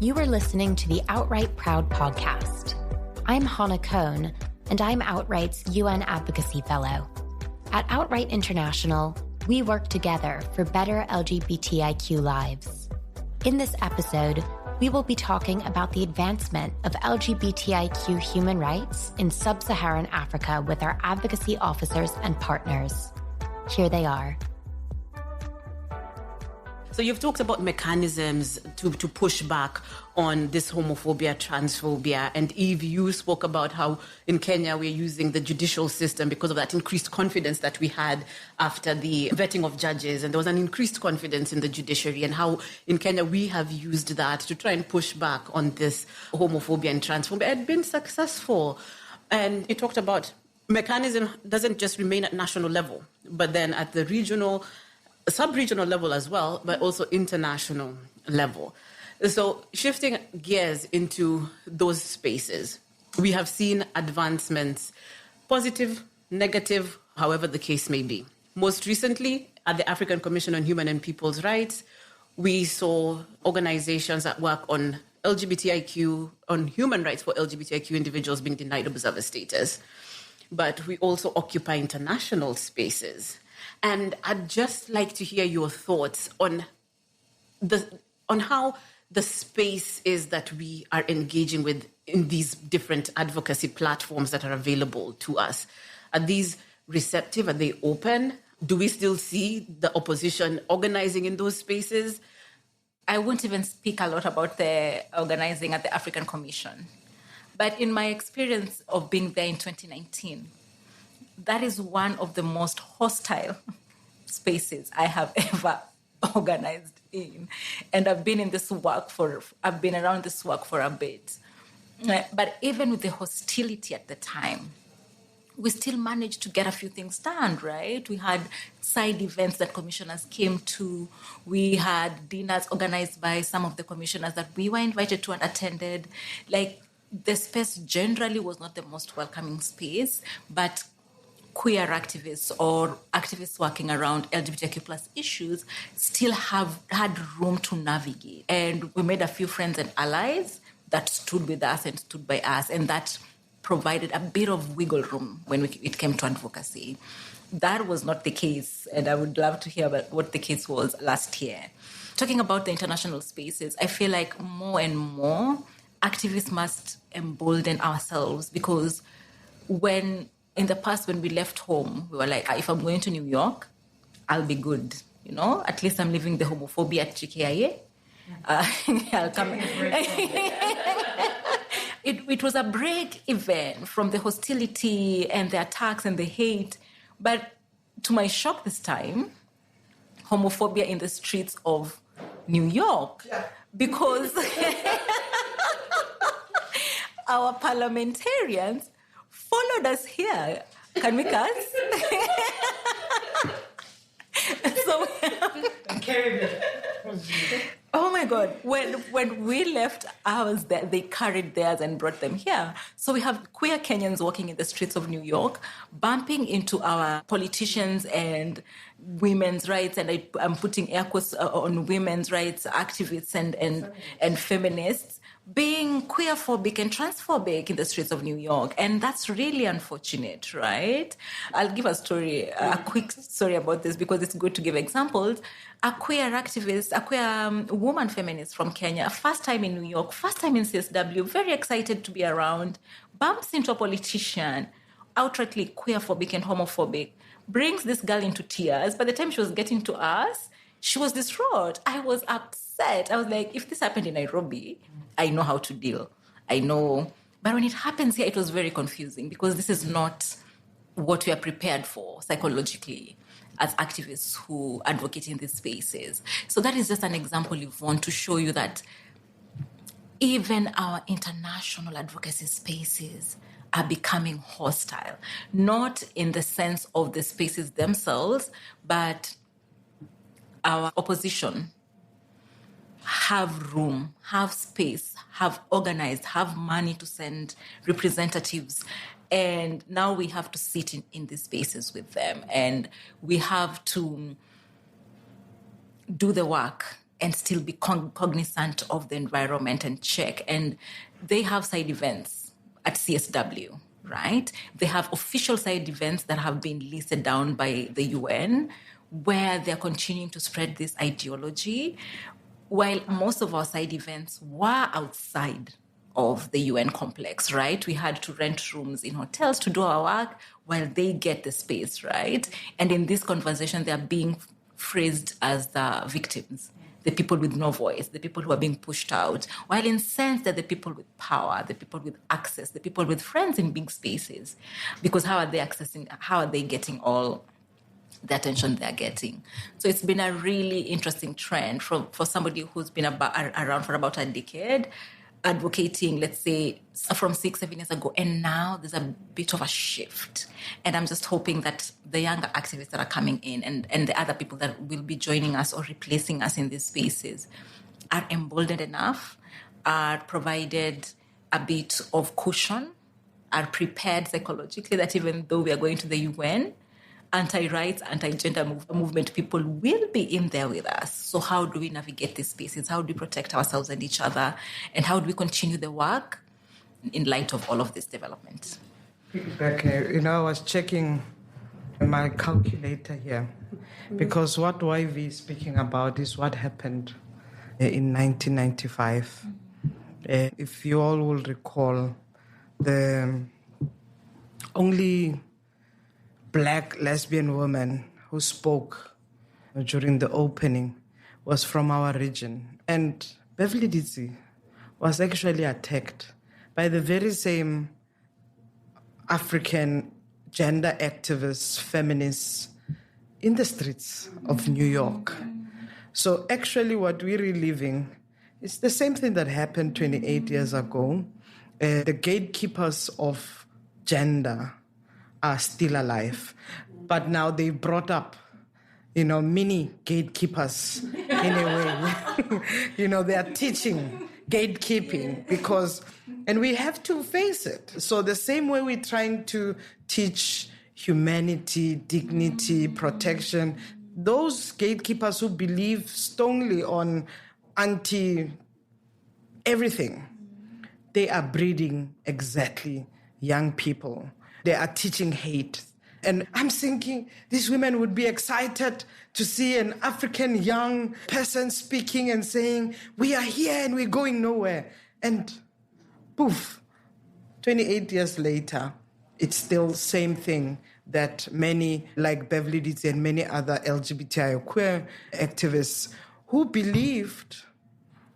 You are listening to the Outright Proud podcast. I'm Hannah Cohn, and I'm Outright's UN Advocacy Fellow. At Outright International, we work together for better LGBTIQ lives. In this episode, we will be talking about the advancement of LGBTIQ human rights in Sub-Saharan Africa with our advocacy officers and partners. Here they are. So you've talked about mechanisms to push back on this homophobia, transphobia. And Eve, you spoke about how in Kenya we're using the judicial system because of that increased confidence that we had after the vetting of judges. And there was an increased confidence in the judiciary, and how in Kenya we have used that to try and push back on this homophobia and transphobia. It had been successful. And you talked about mechanism doesn't just remain at national level, but then at the regional, sub-regional level as well, but also international level. So shifting gears into those spaces, we have seen advancements, positive, negative, however the case may be. Most recently, at the African Commission on Human and People's Rights, we saw organizations that work on LGBTIQ, on human rights for LGBTIQ individuals being denied observer status. But we also occupy international spaces. And I'd just like to hear your thoughts on how the space is that we are engaging with in these different advocacy platforms that are available to us. Are these receptive? Are they open? Do we still see the opposition organizing in those spaces? I won't even speak a lot about the organizing at the African Commission. But in my experience of being there in 2019, that is one of the most hostile spaces I have ever organized in. And I've been around this work for a bit. But even with the hostility at the time, we still managed to get a few things done, right? We had side events that commissioners came to. We had dinners organized by some of the commissioners that we were invited to and attended. Like, the space generally was not the most welcoming space, but queer activists or activists working around LGBTIQ plus issues still had room to navigate. And we made a few friends and allies that stood with us and stood by us, and that provided a bit of wiggle room when it came to advocacy. That was not the case, and I would love to hear about what the case was last year. Talking about the international spaces, I feel like more and more activists must embolden ourselves, because in the past, when we left home, we were like, if I'm going to New York, I'll be good. You know, at least I'm living the homophobia at GKIA. I'll come. It was a break event from the hostility and the attacks and the hate. But to my shock this time, homophobia in the streets of New York. Yeah. Because our parliamentarians followed us here. Can we cuss? Oh my God. When we left ours there, they carried theirs and brought them here. So we have queer Kenyans walking in the streets of New York, bumping into our politicians and women's rights, and I'm putting air quotes on women's rights activists and feminists, being queerphobic and transphobic in the streets of New York. And that's really unfortunate, right? I'll give a quick story about this, because it's good to give examples. A queer activist, a queer woman feminist from Kenya, first time in New York, first time in CSW, very excited to be around, bumps into a politician, outrightly queerphobic and homophobic, brings this girl into tears. By the time she was getting to us, she was distraught. I was upset. I was like, if this happened in Nairobi, I know how to deal. I know. But when it happens here, it was very confusing, because this is not what we are prepared for psychologically as activists who advocate in these spaces. So that is just an example, Yvonne, to show you that even our international advocacy spaces are becoming hostile, not in the sense of the spaces themselves, but our opposition have room, have space, have organized, have money to send representatives. And now we have to sit in these spaces with them, and we have to do the work and still be cognizant of the environment and check. And they have side events at CSW, right? They have official side events that have been listed down by the UN, where they're continuing to spread this ideology, while most of our side events were outside of the UN complex, right? We had to rent rooms in hotels to do our work while they get the space, right? And in this conversation, they're being phrased as the victims, the people with no voice, the people who are being pushed out, while in sense that the people with power, the people with access, the people with friends in big spaces, because how are they getting all the attention they're getting? So it's been a really interesting trend for somebody who's been around for about a decade, advocating, let's say, from 6-7 years ago, and now there's a bit of a shift. And I'm just hoping that the younger activists that are coming in and the other people that will be joining us or replacing us in these spaces are emboldened enough, are provided a bit of cushion, are prepared psychologically that even though we are going to the UN, anti-rights, anti-gender movement people will be in there with us. So how do we navigate these spaces? How do we protect ourselves and each other? And how do we continue the work in light of all of this development? I was checking my calculator here, because what Yvee is speaking about is what happened in 1995. If you all will recall, the only Black lesbian woman who spoke during the opening was from our region. And Beverly Ditsy was actually attacked by the very same African gender activists, feminists in the streets of New York. So actually what we're reliving is the same thing that happened 28 years ago. The gatekeepers of gender are still alive. But now they brought up, mini gatekeepers in a way. They are teaching gatekeeping and we have to face it. So the same way we're trying to teach humanity, dignity, protection, those gatekeepers who believe strongly on anti-everything, they are breeding exactly young people. They are teaching hate. And I'm thinking these women would be excited to see an African young person speaking and saying, we are here and we're going nowhere. And poof, 28 years later, it's still the same thing that many, like Beverly Ditsy and many other LGBTIQ queer activists who believed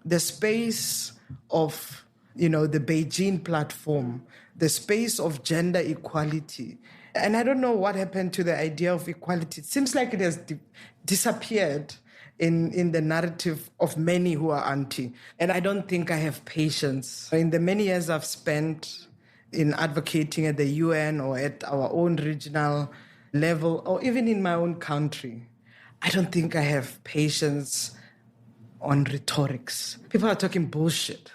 the space of, the Beijing platform, the space of gender equality. And I don't know what happened to the idea of equality. It seems like it has disappeared in the narrative of many who are anti. And I don't think I have patience. In the many years I've spent in advocating at the UN or at our own regional level, or even in my own country, I don't think I have patience on rhetorics. People are talking bullshit.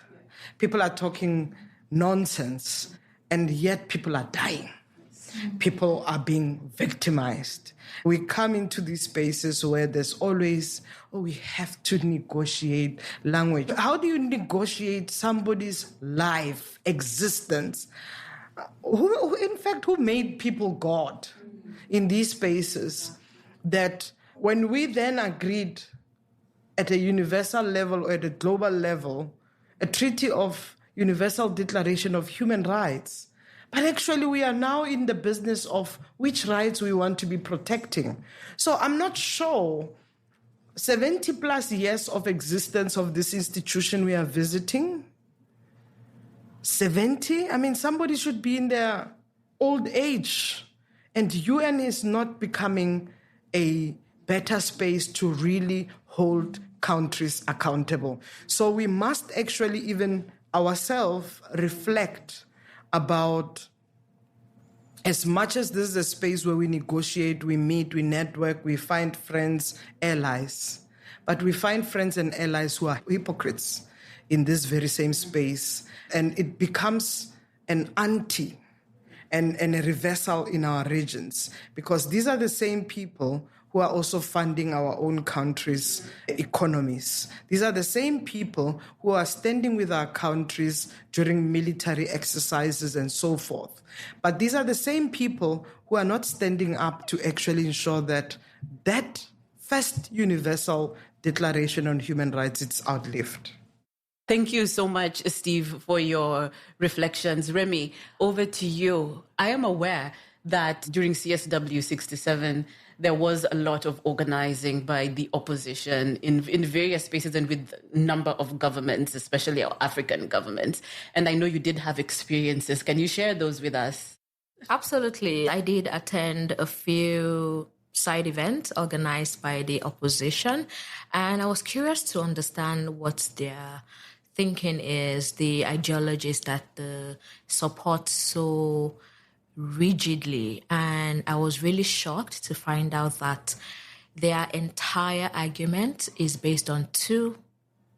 People are talking nonsense. And yet people are dying. People are being victimized. We come into these spaces where there's always, we have to negotiate language. How do you negotiate somebody's life, existence? Who made people God in these spaces? That when we then agreed at a universal level or at a global level, a treaty of Universal Declaration of Human Rights. But actually, we are now in the business of which rights we want to be protecting. So I'm not sure 70 plus years of existence of this institution we are visiting. 70? I mean, somebody should be in their old age. And UN is not becoming a better space to really hold countries accountable. So we must actually even ourselves reflect about, as much as this is a space where we negotiate, we meet, we network, we find friends, allies, but we find friends and allies who are hypocrites in this very same space, and it becomes an and a reversal in our regions, because these are the same people who are also funding our own country's economies. These are the same people who are standing with our countries during military exercises and so forth. But these are the same people who are not standing up to actually ensure that that first universal Declaration on Human Rights is outlived. Thank you so much, Steve, for your reflections. Remi, over to you. I am aware that during CSW 67, there was a lot of organizing by the opposition in various spaces and with a number of governments, especially our African governments. And I know you did have experiences. Can you share those with us? Absolutely. I did attend a few side events organized by the opposition, and I was curious to understand what their thinking is, the ideologies that they support so rigidly. And I was really shocked to find out that their entire argument is based on two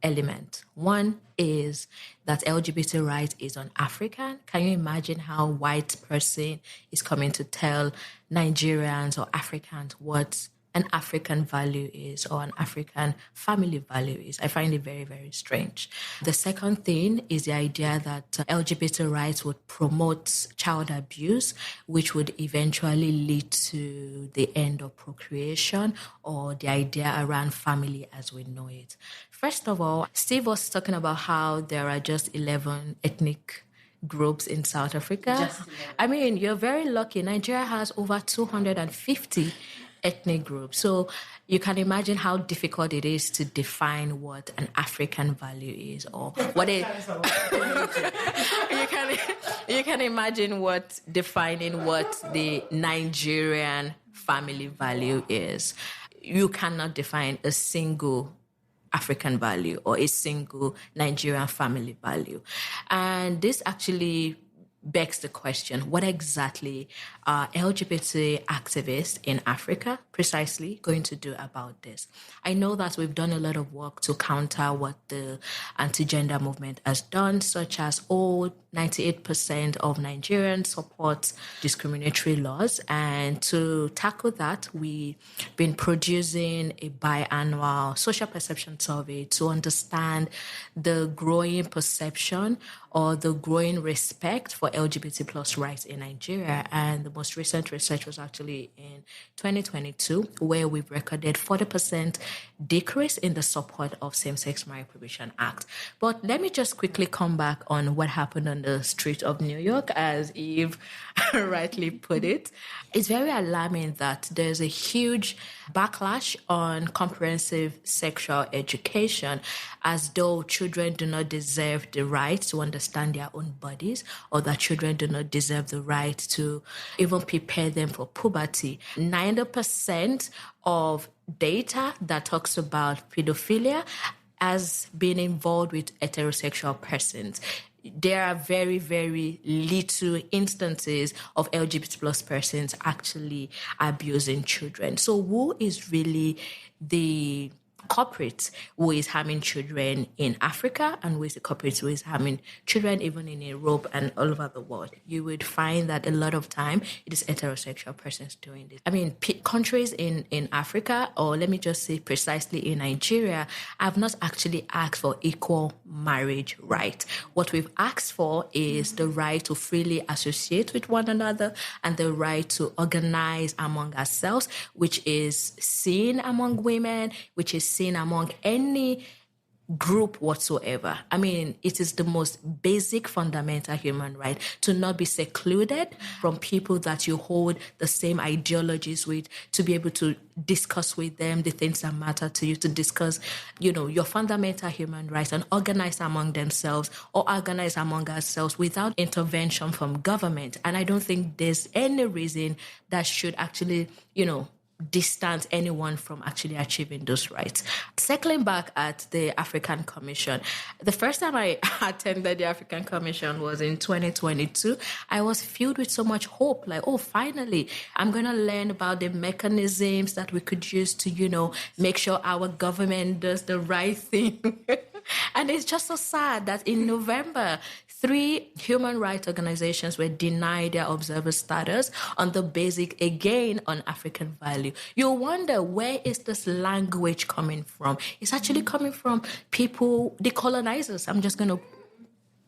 elements. One is that LGBT rights is un-African. Can you imagine how a white person is coming to tell Nigerians or Africans what an African value is or an African family value is? I find it very, very strange. The second thing is the idea that LGBT rights would promote child abuse, which would eventually lead to the end of procreation or the idea around family as we know it. First of all, Steve was talking about how there are just 11 ethnic groups in South Africa. I mean, you're very lucky. Nigeria has over 250 ethnic groups. So you can imagine how difficult it is to define what an African value is or what it you can imagine what defining what the Nigerian family value is. You cannot define a single African value or a single Nigerian family value. And this actually begs the question, what exactly are LGBT activists in Africa precisely going to do about this? I know that we've done a lot of work to counter what the anti-gender movement has done, such as 98% of Nigerians support discriminatory laws. And to tackle that, we've been producing a biannual social perception survey to understand the growing perception or the growing respect for LGBT plus rights in Nigeria. And the most recent research was actually in 2022, where we've recorded 40% decrease in the support of Same-Sex Marriage Prohibition Act. But let me just quickly come back on what happened on the street of New York, as Eve rightly put it. It's very alarming that there's a huge backlash on comprehensive sexual education, as though children do not deserve the right to understand their own bodies, or that children do not deserve the right to even prepare them for puberty. 90% of data that talks about pedophilia has been involved with heterosexual persons. There are very, very little instances of LGBT plus persons actually abusing children. So who is really the culprit who is harming children in Africa, and who is the culprit who is harming children even in Europe and all over the world? You would find that a lot of time it is heterosexual persons doing this. I mean, countries in Africa, or let me just say precisely in Nigeria, have not actually asked for equal marriage right. What we've asked for is the right to freely associate with one another and the right to organize among ourselves, which is seen among women, which is seen among any group whatsoever. I mean, it is the most basic fundamental human right to not be secluded from people that you hold the same ideologies with, to be able to discuss with them the things that matter to you, to discuss, your fundamental human rights and organize among themselves or organize among ourselves without intervention from government. And I don't think there's any reason that should actually, distance anyone from actually achieving those rights. Circling back at the African Commission, the first time I attended the African Commission was in 2022. I was filled with so much hope, like, oh, finally, I'm going to learn about the mechanisms that we could use to, make sure our government does the right thing. And it's just so sad that in November, 3 human rights organizations were denied their observer status on the basic, again, on African value. You wonder, where is this language coming from? It's actually coming from people, the colonizers. I'm just going to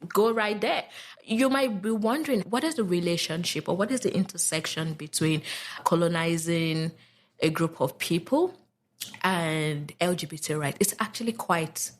go right there. You might be wondering, what is the relationship or what is the intersection between colonizing a group of people and LGBT rights? It's actually quite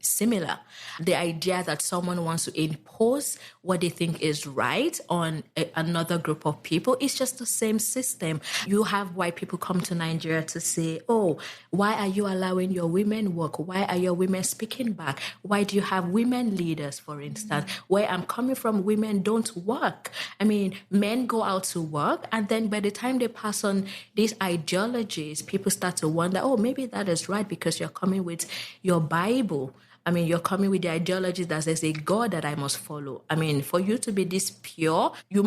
similar. The idea that someone wants to impose what they think is right on another group of people is just the same system. You have white people come to Nigeria to say, oh, why are you allowing your women work? Why are your women speaking back? Why do you have women leaders, for instance? Where I'm coming from, women don't work. I mean, men go out to work, and then by the time they pass on these ideologies, people start to wonder, oh, maybe that is right because you're coming with your Bible. I mean, you're coming with the ideology that says a God that I must follow. I mean, for you to be this pure, you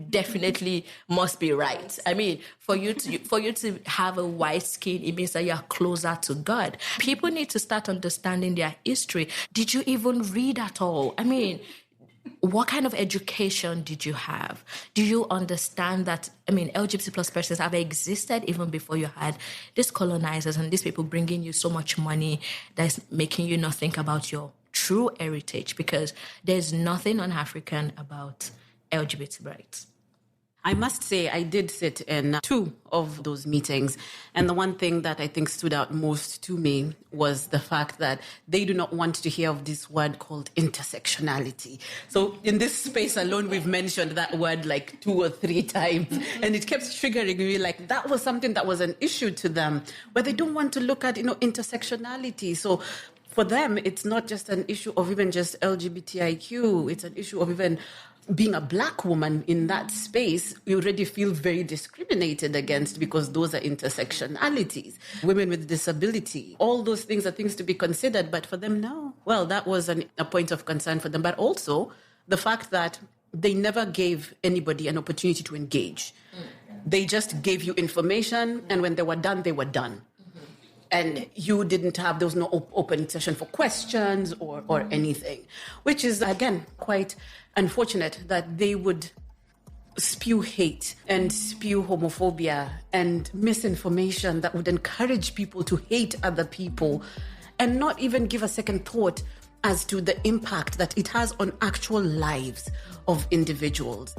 definitely must be right. I mean, for you to have a white skin, it means that you're closer to God. People need to start understanding their history. Did you even read at all? I mean, what kind of education did you have? Do you understand that, I mean, LGBT plus persons have existed even before you had these colonizers and these people bringing you so much money that's making you not think about your true heritage, because there's nothing un-African about LGBT rights. I must say, I did sit in 2 of those meetings. And the one thing that I think stood out most to me was the fact that they do not want to hear of this word called intersectionality. So in this space alone, we've mentioned that word like 2 or 3 times. And it kept triggering me like that was something that was an issue to them, where they don't want to look at, intersectionality. So for them, it's not just an issue of even just LGBTIQ. It's an issue of even being a Black woman in that space. You already feel very discriminated against because those are intersectionalities. Women with disability, all those things are things to be considered. But for them, no. Well, that was a point of concern for them. But also the fact that they never gave anybody an opportunity to engage. They just gave you information, and when they were done, they were done. And there was no open session for questions or anything, which is, again, quite unfortunate that they would spew hate and spew homophobia and misinformation that would encourage people to hate other people and not even give a second thought as to the impact that it has on actual lives of individuals.